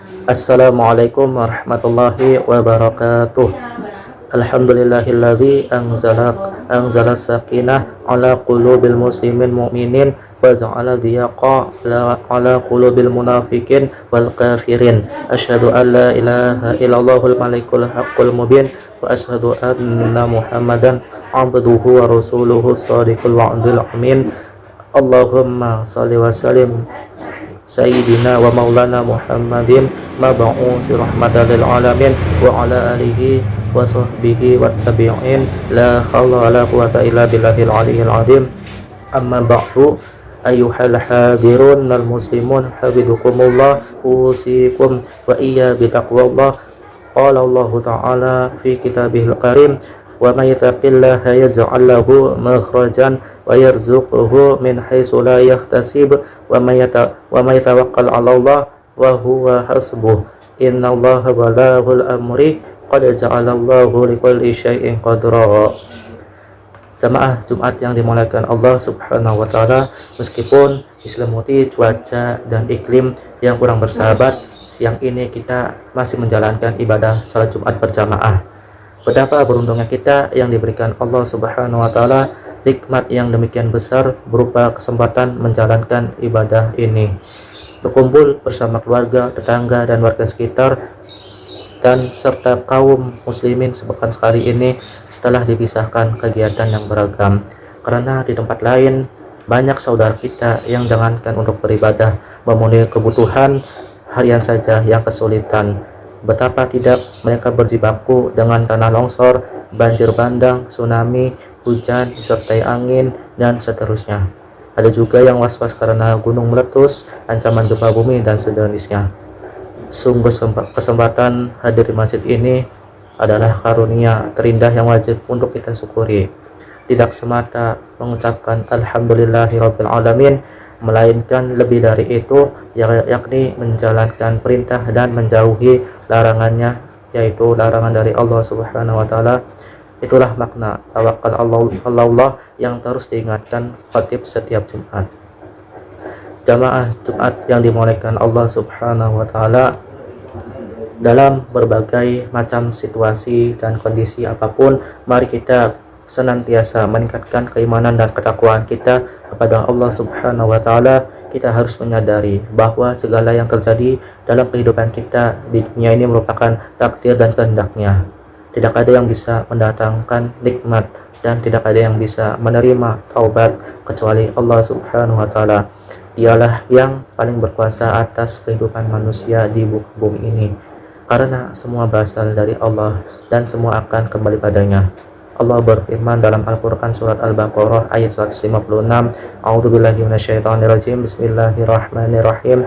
Assalamualaikum warahmatullahi wabarakatuh. Alhamdulillahilladzi anzala sakinah ala qulubil muslimin mu'minin wa ja'ala diyaqa ala qulubil munafikin wal kafirin. Asyhadu an la ilaha illallahul malikul haqqul mubin wa asyhadu anna Muhammadan abduhu wa rasuluhu shadiqul wa'dil amin. Allahumma shalli wa sallim Sayyidina wa maulana Muhammadin mab'uusi rahmatan lil alamin wa ala alihi wa sahbihi wa tabi'in la haula wa la quwata illa billahil aliyyil azim. Amma ba'du, ayyuhal hadirun al muslimun hafizukumullah, usikum wa iyya bitaqwallah. Qala Allah ta'ala fi kitabihil karim, wa may yattaqillaha yaj'al lahu makhrajan wa yarzuqhu min haitsu la yahtasib wa may tawakkal 'ala Allah wa huwa hasbuh innallaha balaghul amri qad ja'alallahu likulli syai'in qadra. Jamaah Jumat yang dimuliakan Allah Subhanahu wa taala, meskipun diselimuti cuaca dan iklim yang kurang bersahabat, siang ini kita masih menjalankan ibadah salat Jumat berjamaah. Betapa beruntungnya kita yang diberikan Allah Subhanahu wa taala nikmat yang demikian besar berupa kesempatan menjalankan ibadah ini, berkumpul bersama keluarga, tetangga, dan warga sekitar, dan serta kaum muslimin sepekan sekali ini setelah dipisahkan kegiatan yang beragam. Karena di tempat lain banyak saudara kita yang jangankan untuk beribadah, memenuhi kebutuhan harian saja yang kesulitan. Betapa tidak mereka berjibaku dengan tanah longsor, banjir bandang, tsunami, hujan disertai angin, dan seterusnya. Ada juga yang was-was karena gunung meletus, ancaman gempa bumi, dan sejenisnya. Sungguh kesempatan hadir di masjid ini adalah karunia terindah yang wajib untuk kita syukuri. Tidak semata mengucapkan alhamdulillahirabbil alamin, melainkan lebih dari itu, yakni menjalankan perintah dan menjauhi larangannya, yaitu larangan dari Allah Subhanahu wa taala. Itulah makna tawakal Allah yang terus diingatkan khatib setiap Jumat. Jamaah Jumat yang dimuliakan Allah Subhanahu wa taala, dalam berbagai macam situasi dan kondisi apapun, mari kita senantiasa meningkatkan keimanan dan ketakwaan kita kepada Allah Subhanahu wa taala. Kita harus menyadari bahwa segala yang terjadi dalam kehidupan kita di dunia ini merupakan takdir dan kehendaknya. Tidak ada yang bisa mendatangkan nikmat dan tidak ada yang bisa menerima taubat kecuali Allah Subhanahu wa taala. Dialah yang paling berkuasa atas kehidupan manusia di bumi ini, karena semua berasal dari Allah dan semua akan kembali padanya. Allah berfirman dalam Al-Quran surat Al-Baqarah ayat 156, A'udzubillahi minasyaitonirrajim, Bismillahirrahmanirrahim.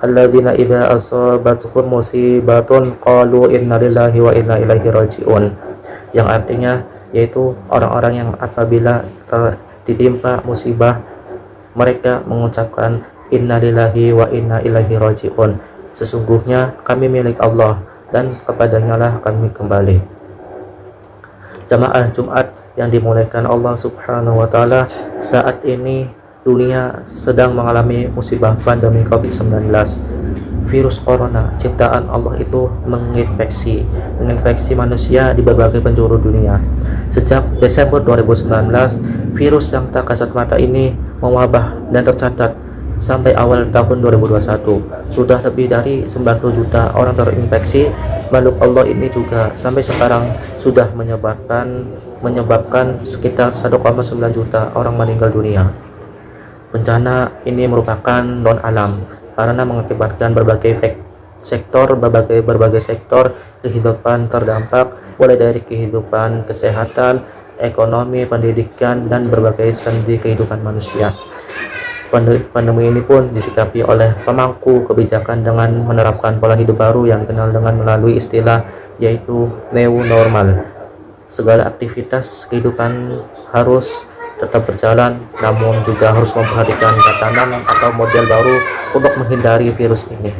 Alladzina idza asabatkum musibatun qalu inna lillahi wa inna ilaihi raji'un. Yang artinya yaitu orang-orang yang apabila ditimpa musibah, mereka mengucapkan inna lillahi wa inna ilaihi raji'un. Sesungguhnya kami milik Allah dan kepadanya lah kami kembali. Jamaah Jumat yang dimuliakan Allah Subhanahu wa taala, saat ini dunia sedang mengalami musibah pandemi COVID-19. Virus corona ciptaan Allah itu menginfeksi manusia di berbagai penjuru dunia. Sejak Desember 2019, virus yang tak kasat mata ini mewabah dan tercatat sampai awal tahun 2021 sudah lebih dari 90 juta orang terinfeksi. Makhluk Allah ini juga sampai sekarang sudah menyebabkan sekitar 1,9 juta orang meninggal dunia. Bencana ini merupakan non alam karena mengakibatkan berbagai sektor kehidupan terdampak, mulai dari kehidupan kesehatan, ekonomi, pendidikan, dan berbagai sendi kehidupan manusia. Pandemi ini pun disikapi oleh pemangku kebijakan dengan menerapkan pola hidup baru yang dikenal dengan melalui istilah yaitu new normal. Segala aktivitas kehidupan harus tetap berjalan, namun juga harus memperhatikan tatanan atau model baru untuk menghindari virus ini.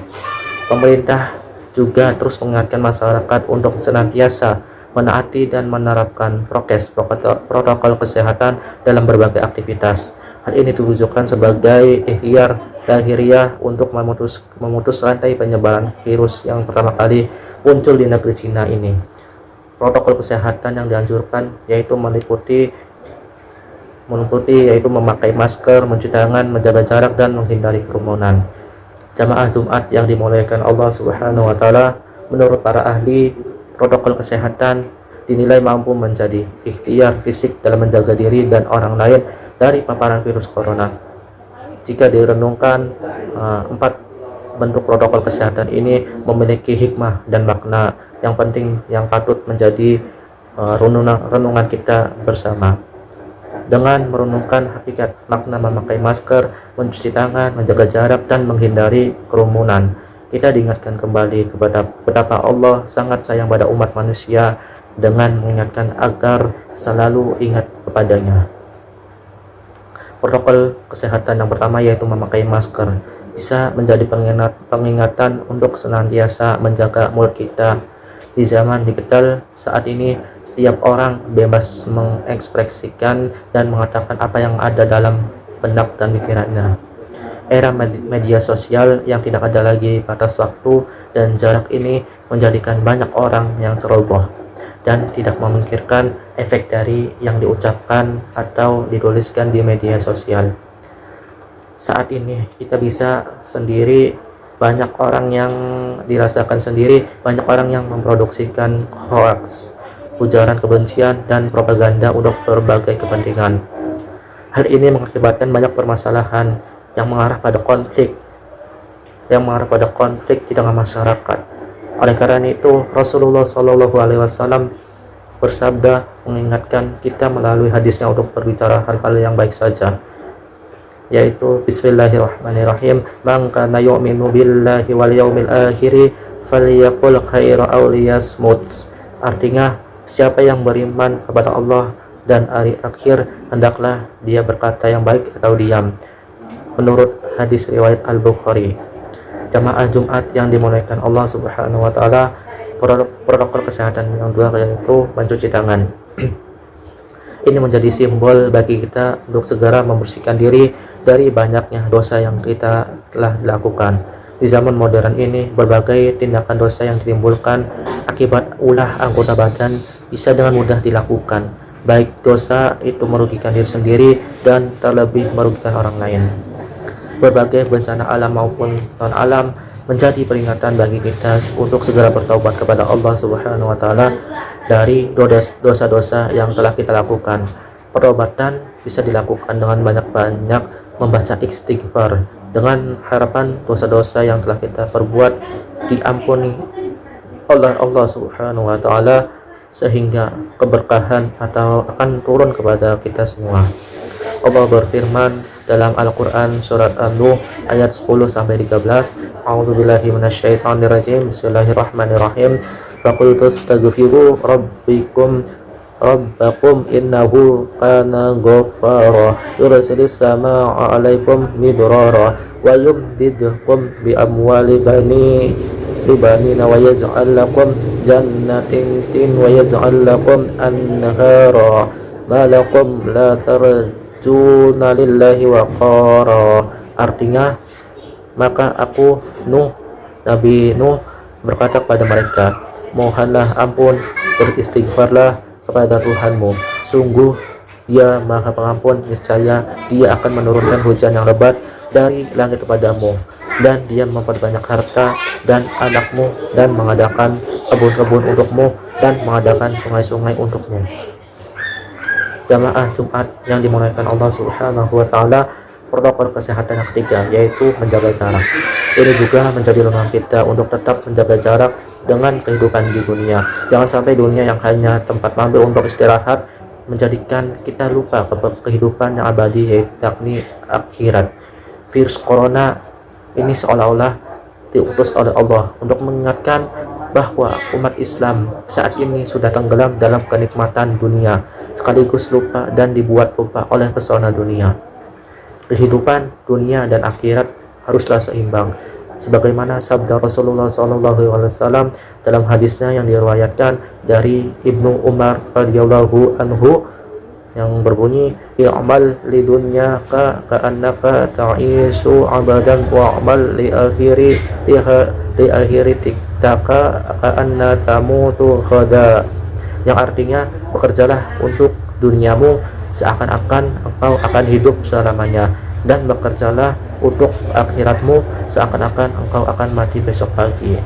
Pemerintah juga terus mengingatkan masyarakat untuk senantiasa menaati dan menerapkan protokol kesehatan dalam berbagai aktivitas. Hal ini ditujukan sebagai ikhtiar lahiriah untuk memutus rantai penyebaran virus yang pertama kali muncul di negeri Cina ini. Protokol kesehatan yang dianjurkan yaitu meliputi yaitu memakai masker, mencuci tangan, menjaga jarak, dan menghindari kerumunan. Jamaah Jumat yang dimuliakan Allah Subhanahu wa taala, menurut para ahli, protokol kesehatan dinilai mampu menjadi ikhtiar fisik dalam menjaga diri dan orang lain dari paparan virus corona. Jika direnungkan, empat bentuk protokol kesehatan ini memiliki hikmah dan makna yang penting yang patut menjadi renungan kita bersama. Dengan merenungkan hakikat makna memakai masker, mencuci tangan, menjaga jarak, dan menghindari kerumunan, kita diingatkan kembali kepada betapa Allah sangat sayang pada umat manusia dengan mengingatkan agar selalu ingat kepadanya. Protokol kesehatan yang pertama yaitu memakai masker bisa menjadi pengingatan untuk senantiasa menjaga mulut kita. Di zaman digital saat ini, setiap orang bebas mengekspresikan dan mengatakan apa yang ada dalam benak dan pikirannya. Era media sosial yang tidak ada lagi batas waktu dan jarak ini menjadikan banyak orang yang ceroboh dan tidak memikirkan efek dari yang diucapkan atau dituliskan di media sosial. Saat ini kita bisa sendiri, banyak orang yang dirasakan sendiri, banyak orang yang memproduksikan hoax, ujaran kebencian, dan propaganda untuk berbagai kepentingan. Hal ini mengakibatkan banyak permasalahan yang mengarah pada konflik di tengah masyarakat. Oleh karena itu, Rasulullah Shallallahu Alaihi Wasallam bersabda mengingatkan kita melalui hadisnya untuk berbicara hal-hal yang baik saja, yaitu Bismillahirrahmanirrahim, man kana yu'minu billahi wal yaumil akhir falyaqul khairan aw liyasmut. Artinya, siapa yang beriman kepada Allah dan hari akhir, hendaklah dia berkata yang baik atau diam. Menurut hadis riwayat Al-Bukhari. Jamaah Jumat yang dimuliakan Allah Subhanahu wa taala, protokol kesehatan yang kedua yaitu mencuci tangan. Ini menjadi simbol bagi kita untuk segera membersihkan diri dari banyaknya dosa yang kita telah lakukan. Di zaman modern ini, berbagai tindakan dosa yang ditimbulkan akibat ulah anggota badan bisa dengan mudah dilakukan, baik dosa itu merugikan diri sendiri dan terlebih merugikan orang lain. Berbagai bencana alam maupun non-alam menjadi peringatan bagi kita untuk segera bertaubat kepada Allah Subhanahu wa taala dari dosa-dosa yang telah kita lakukan. Pertobatan bisa dilakukan dengan banyak-banyak membaca istighfar dengan harapan dosa-dosa yang telah kita perbuat diampuni oleh Allah Subhanahu wa taala, sehingga keberkahan atau akan turun kepada kita semua. Allah berfirman dalam Al-Quran surat An-Nuh ayat 10-13, A'udzubillahi minasyaitonirrajim, Bismillahirrahmanirrahim. Faqultu astaghfiru rabbakum innahu kana ghaffara yursilis samaa'a 'alaikum midrara wa yumdidkum bi amwali banina wa yaj'al lakum jannatin wa yaj'al lakum anhara ma lakum la tarjuna lillahi waqara. Artinya, maka aku Nabi Nuh berkata kepada mereka, mohonlah ampun, beristighfarlah kepada Tuhanmu, sungguh Dia Maha Pengampun, niscaya Dia akan menurunkan hujan yang lebat dari langit kepadamu, dan Dia memperbanyak harta dan anakmu, dan mengadakan kebun-kebun untukmu, dan mengadakan sungai-sungai untukmu. Jamaah Jumat yang dimuliakan Allah Subhanahu wa taala, protokol kesehatan yang ketiga yaitu menjaga jarak. Ini juga menjadi renungan kita untuk tetap menjaga jarak dengan kehidupan di dunia. Jangan sampai dunia yang hanya tempat mampir untuk istirahat menjadikan kita lupa kehidupan yang abadi, yakni akhirat. Virus corona ini seolah-olah diutus oleh Allah untuk mengingatkan bahwa umat Islam saat ini sudah tenggelam dalam kenikmatan dunia, sekaligus lupa dan dibuat lupa oleh pesona dunia. Kehidupan dunia dan akhirat haruslah seimbang, sebagaimana sabda Rasulullah SAW dalam hadisnya yang diriwayatkan dari Ibnu Umar radhiyallahu anhu, yang berbunyi i'mal lidunyaka ka'annaka ta'isu abadan wa'mal li akhiri tiktaka ka'anna tamutu khada, yang artinya bekerjalah untuk duniamu seakan-akan engkau akan hidup selamanya, dan bekerjalah untuk akhiratmu seakan-akan engkau akan mati besok pagi.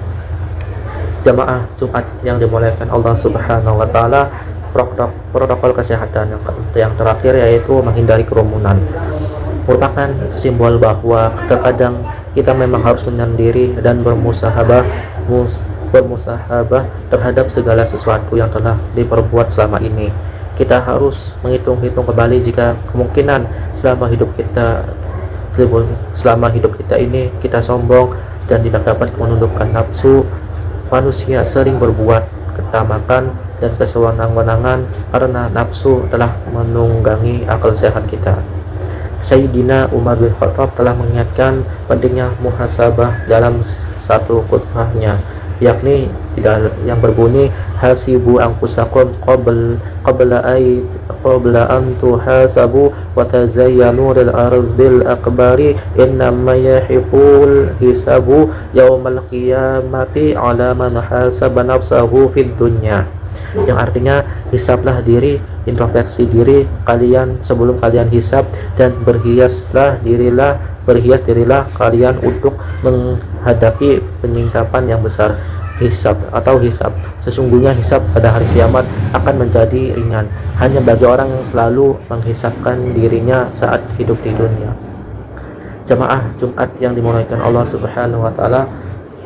Jamaah Jumat yang dimuliakan Allah Subhanahu wa taala, protokol kesehatan yang terakhir yaitu menghindari kerumunan merupakan simbol bahwa terkadang kita memang harus menyendiri dan bermusahabah terhadap segala sesuatu yang telah diperbuat selama ini. Kita harus menghitung-hitung kembali jika kemungkinan selama hidup kita ini kita sombong dan tidak dapat menundukkan nafsu. Manusia sering berbuat ketamakan dan kesewenang-wenangan karena nafsu telah menunggangi akal sehat kita. Sayyidina Umar bin Khattab telah mengingatkan pentingnya muhasabah dalam satu khutbahnya, yakni yang berbunyi hasibu anfusakum qabla an tuhasabu wa tazayyanu lil ardil akbari innama yahiful hisabu yaumal qiyamati ala man hasaba nafsahu fid dunya, yang artinya hisablah diri, introspeksi diri kalian sebelum kalian hisab, dan berhias dirilah kalian untuk menghadapi penyingkapan yang besar. Hisab. Sesungguhnya hisab pada hari kiamat akan menjadi ringan hanya bagi orang yang selalu menghisabkan dirinya saat hidup di dunia. Jamaah Jumat yang dimuliakan Allah Subhanahu wa taala,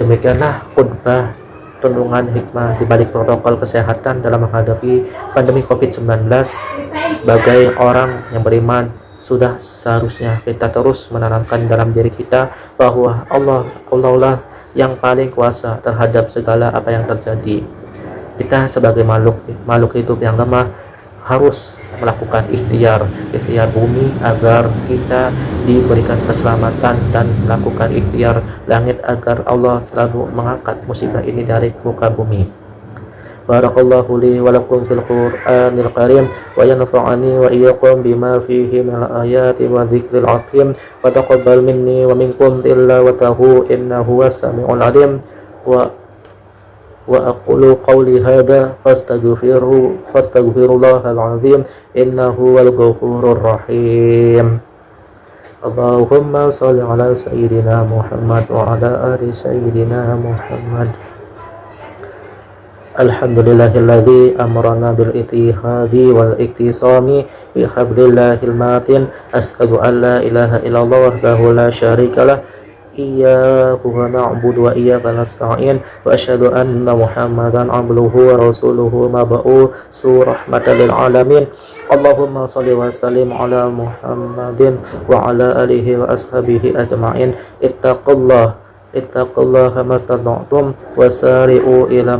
demikianlah khutbah renungan hikmah di balik protokol kesehatan dalam menghadapi pandemi COVID-19. Sebagai orang yang beriman, sudah seharusnya kita terus menanamkan dalam diri kita bahwa Allah lah yang paling kuasa terhadap segala apa yang terjadi. Kita sebagai makhluk hidup yang lemah harus melakukan ikhtiar bumi agar kita diberikan keselamatan, dan melakukan ikhtiar langit agar Allah selalu mengangkat musibah ini dari muka bumi. Barakallahu li wa lakum fil Qur'anil Karim wa yanfa'ani wa iyyakum bima fihi minal ayati wa dzikril hakim wa taqabbal minni wa minkum tilawatahu innahu was-sami'ul 'alim wa aqulu qawli hadza fastaghfirullahal 'azim innahu wal ghafurur rahim. Allahumma shalli ala sayyidina Muhammad wa ala ali sayyidina Muhammad. Alhamdulillahilladzi amarana bil ittihadi wal iktisami bi hablillahil matin. Asyhadu an la ilaha illallah wahdahu la syarikalah iyyahu na'budu wa iyyaka nasta'in wa asyhadu anna Muhammadan abduhu wa rasuluhu mab'utsu rahmatan lil alamin. Allahumma shalli wa sallim ala Muhammadin wa ala alihi wa ashabihi ajma'in. Ittaqullaha mastata'tum wasari'u ila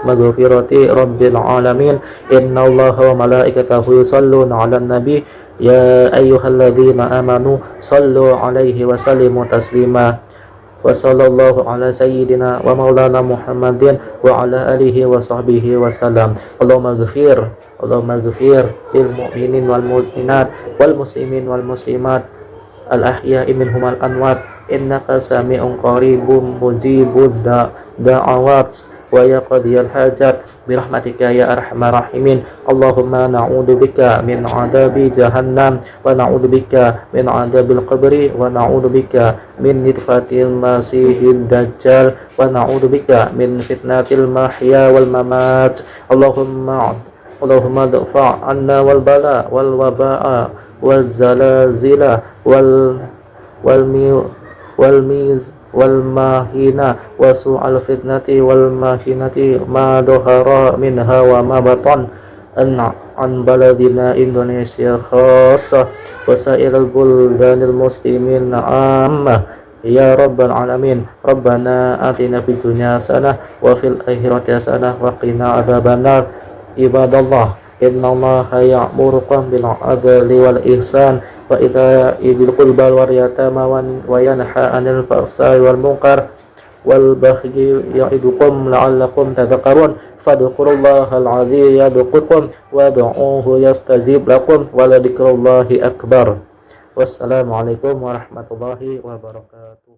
maghfirati rabbil alamin. Innallaha wa malaikatahu yusalluna 'alan nabi ya ayyuhalladzina amanu sallu 'alaihi wa sallimu taslima. Wa sallallahu ala sayyidina wa maulana Muhammadin wa ala alihi wa sahbihi wa salam. Allahumma ghfir lil mu'minin wal mu'minat wal muslimin wal muslimat al ahya'i minhum al anwat innaka sami'un qaribun mujibud da'awat wa yaqdiyal hajat birahmatika ya arhamar rahimin. Allahumma na'udzubika min 'adzabi jahannam wa na'udzubika min 'adzabil qabri wa na'udzubika min nitfatil masihid dajjal wa na'udzubika min fitnatil mahya wal mamat. Allahumma dfa' 'anna wal bala wal waba'a wal zalazila wal mahina wa su'al fitnati wal mahinati ma dhahara minha wa ma batan an baladina Indonesia khassa wa sa'iril buldanil muslimin amma ya rabbal alamin. Rabbana atina fid dunya hasanah wa fil akhirati hasanah wa qina adzabannar. Ibadallah, innallaha ya'murukum bil 'adli wal ihsan wa idza idil qurbal war yatama wa yanha 'anil fahsai wal munkar والبغي يعظكم لعلكم تذكرون فاذكروا الله العظيم يذكركم وادعوه يستجيب لكم ولذكر الله أكبر. Wassalamualaikum warahmatullahi wabarakatuh.